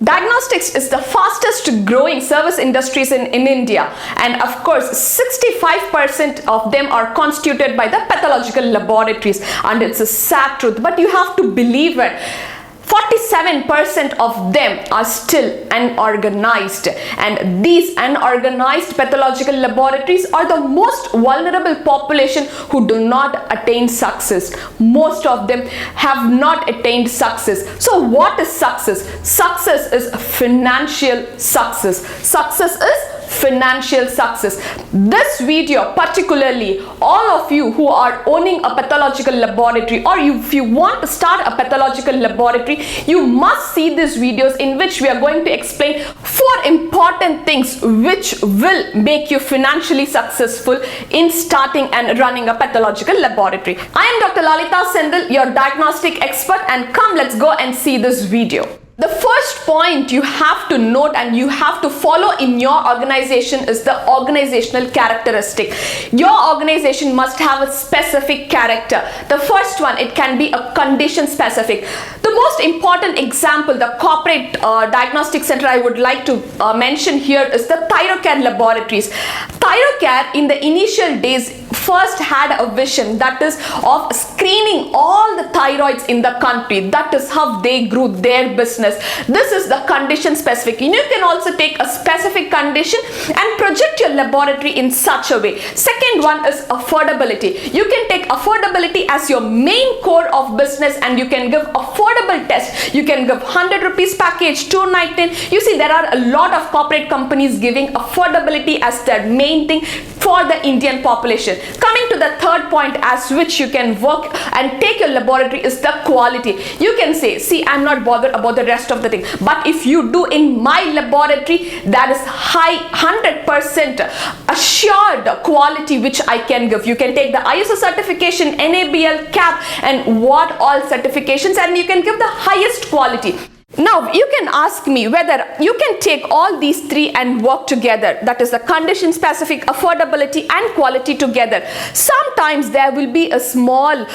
Diagnostics is the fastest growing service industries in India, and of course 65% of them are constituted by the pathological laboratories, and it's a sad truth, but you have to believe it. 47% of them are still unorganized, and these unorganized pathological laboratories are the most vulnerable population who do not attain success. Most of them have not attained success. So what is success? Success is financial success. Success is financial success. This video, particularly all of you who are owning a pathological laboratory, or if you want to start a pathological laboratory, you must see these videos in which we are going to explain 4 important things which will make you financially successful in starting and running a pathological laboratory. I am Dr. Lalita Sendil, your diagnostic expert, and come, let's go and see this video. The first point you have to note and you have to follow in your organization is the organizational characteristic. Your organization must have a specific character. The first one, it can be a condition specific. The most important example, the corporate diagnostic center I would like to mention here is the Thyrocare laboratories. Thyrocare in the initial days first had a vision, that is of screening all the thyroids in the country. That is how they grew their business. This is the condition specific. You can also take a specific condition and project your laboratory in such a way. Second one is affordability. You can take affordability as your main core of business, and you can give affordable tests. You can give 100 rupees package, 2 night in. You see, there are a lot of corporate companies giving affordability as their main thing for the Indian population. Coming to the third point as which you can work and take your laboratory is the quality. You can say, see, I'm not bothered about the rest of the thing, but if you do in my laboratory, that is high 100% assured quality which I can give. You can take the ISO certification, NABL, CAP, and what all certifications, and you can give the highest quality. Now, you can ask me whether you can take all these 3 and work together. That is the condition specific, affordability, and quality together. Sometimes there will be a small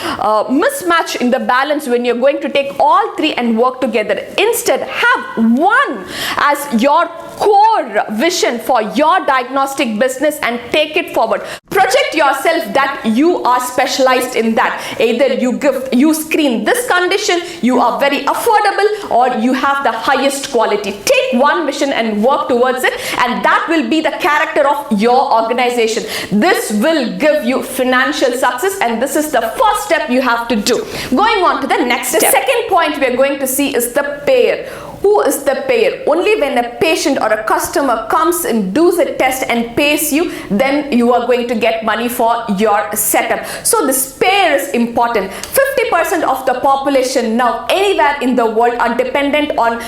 mismatch in the balance when you're going to take all 3 and work together. Instead, have one as your core vision for your diagnostic business and take it forward. Project yourself that you are specialized in that. Either you screen this condition, you are very affordable, or you have the highest quality. Take one mission and work towards it, and that will be the character of your organization. This will give you financial success, and this is the first step you have to do. Going on to the next step. The second point we are going to see is the payer. Who is the payer? Only when a patient or a customer comes and does a test and pays you, then you are going to get money for your setup. So this payer is important. 50% of the population now anywhere in the world are dependent on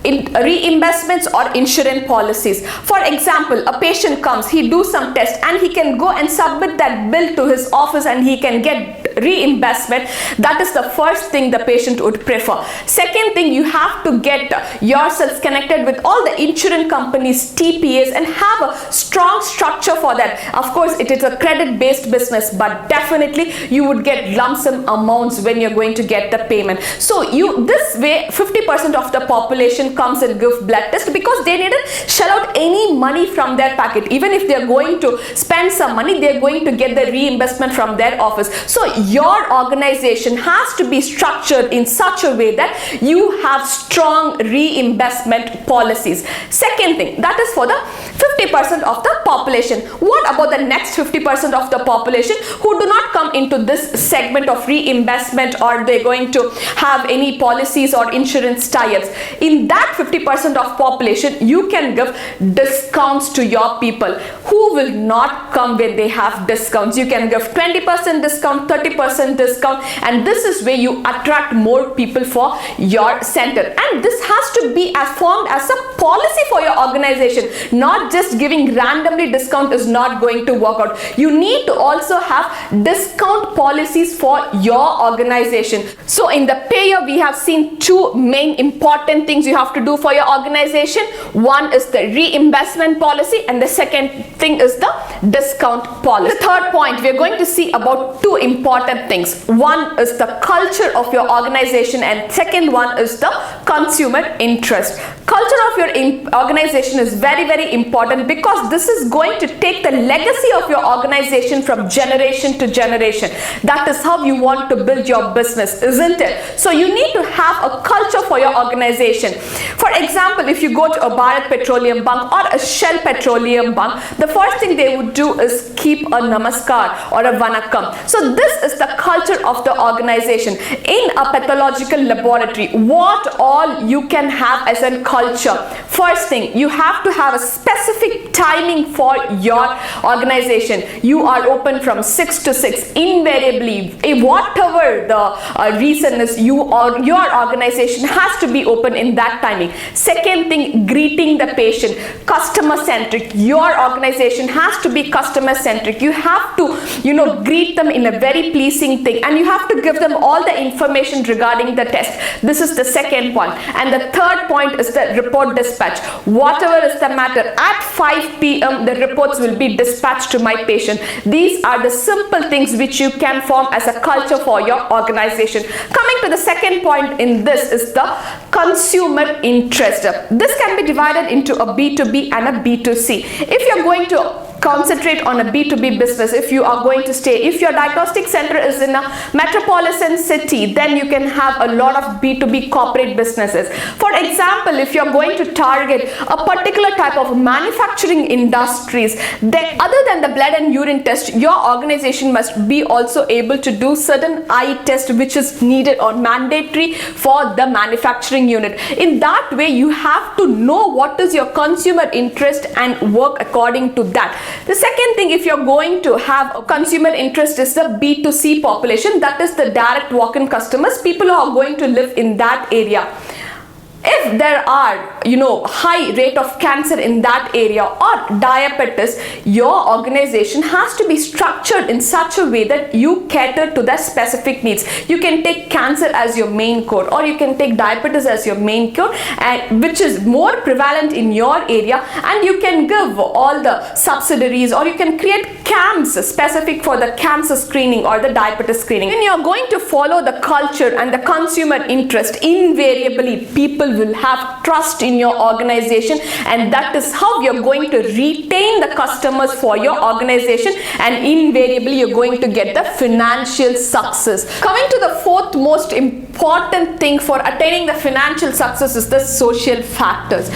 reimbursements or insurance policies. For example, a patient comes, he do some test, and he can go and submit that bill to his office and he can get reimbursement. That is the first thing the patient would prefer. Second thing, you have to get yourselves connected with all the insurance companies, TPAs, and have a strong structure for that. Of course, it is a credit-based business, but definitely you would get lump sum amounts when you're going to get the payment. So this way 50% of the population comes and give blood test because they didn't shell out any money from their pocket. Even if they're going to spend some money, they're going to get the reimbursement from their office. So your organization has to be structured in such a way that you have strong reimbursement policies. Second thing, that is for the 50% of the population. What about the next 50% of the population who do not come into this segment of reimbursement, or they're going to have any policies or insurance tie-ups? In that 50% of population, you can give discounts to your people who will not come when they have discounts. You can give 20% discount, 30% discount, and this is where you attract more people for your center. And this has to be formed as a policy for your organization. Not just giving randomly discount is not going to work out. You need to also have discount policies for your organization. So in the payer, we have seen 2 main important things you have to do for your organization. One is the reimbursement policy, and the second thing is the discount policy. The third point, we are going to see about 2 important important things. One is the culture of your organization, and second one is the consumer interest. Culture of your organization is very, very important because this is going to take the legacy of your organization from generation to generation. That is how you want to build your business, isn't it? So you need to have a culture for your organization. For example, if you go to a Bharat Petroleum Bunk or a Shell Petroleum Bunk, the first thing they would do is keep a namaskar or a vanakkam. So this is the culture of the organization. In a pathological laboratory, what all you can have as a culture. First thing, you have to have a specific timing for your organization. You are open from 6 to 6 invariably. Whatever the reason is, your organization has to be open in that timing. Second thing, greeting the patient, customer centric. Your organization has to be customer centric. You have to greet them in a very pleasing thing, and you have to give them all the information regarding the test. This is the second point. And the third point is the report dispatch. Whatever is the matter, at 5 p.m. the reports will be dispatched to my patient. These are the simple things which you can form as a culture for your organization. Coming to the second point in this is the consumer interest. This can be divided into a B2B and a B2C. If you're going to concentrate on a B2B business, if you are going to stay, if your diagnostic center is in a metropolitan city, then you can have a lot of B2B corporate businesses. For example, if you're going to target a particular type of manufacturing industries, then other than the blood and urine test, your organization must be also able to do certain eye test which is needed or mandatory for the manufacturing unit. In that way, you have to know what is your consumer interest and work according to that. The second thing, if you're going to have a consumer interest, is the B2C population. That is the direct walk-in customers, people who are going to live in that area. If there are, high rate of cancer in that area or diabetes, your organization has to be structured in such a way that you cater to their specific needs. You can take cancer as your main core, or you can take diabetes as your main core, and which is more prevalent in your area, and you can give all the subsidiaries, or you can create camps specific for the cancer screening or the diabetes screening. When you're going to follow the culture and the consumer interest, invariably people will have trust in your organization, and that is how you're going to retain the customers for your organization, and invariably you're going to get the financial success. Coming to the fourth most important thing for attaining the financial success is the social factors.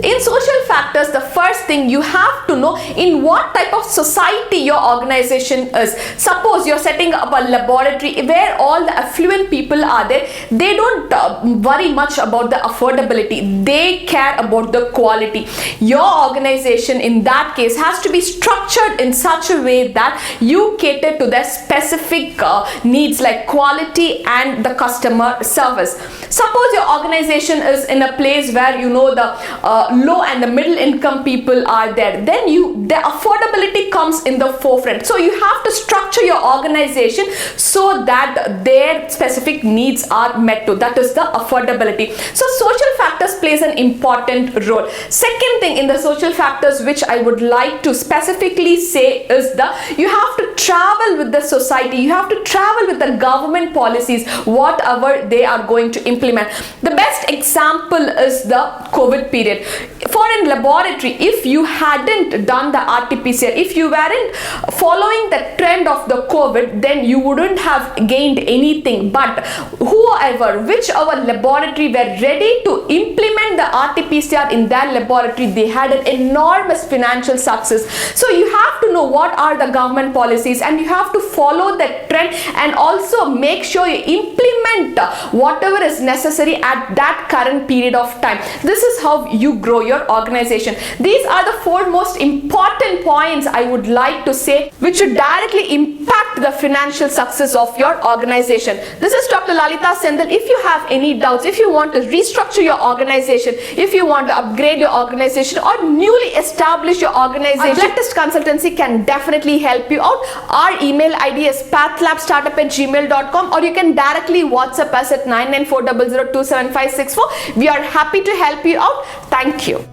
In social factors, the first thing you have to know in what type of society your organization is. Suppose you're setting up a laboratory where all the affluent people are there. They don't worry much about the affordability. They care about the quality. Your organization in that case has to be structured in such a way that you cater to their specific needs like quality and the customer service. Suppose your organization is in a place where the low and the middle income people are there, then the affordability comes in the forefront. So you have to structure your organization so that their specific needs are met too. That is the affordability. So social factors plays an important role. Second thing in the social factors which I would like to specifically say is you have to travel with the society. You have to travel with the government policies, whatever they are going to implement. The best example is the COVID period. For in laboratory, if you hadn't done the RT-PCR, if you weren't following the trend of the COVID, then you wouldn't have gained anything. But whichever laboratory were ready to implement the RT-PCR in their laboratory, they had an enormous financial success. So you have to know what are the government policies, and you have to follow that trend, and also make sure you implement whatever is necessary at that current period of time. This is how you grow your organization. These are the 4 most important points I would like to say which should directly impact the financial success of your organization. This is Dr. Lalita Sendal. If you have any doubts, if you want to restructure your organization, if you want to upgrade your organization or newly establish your organization, Blood Test Consultancy can definitely help you out. Our email ID is pathlabstartup@gmail.com, or you can directly WhatsApp us at 99400275564. We are happy to help you out. Thank you.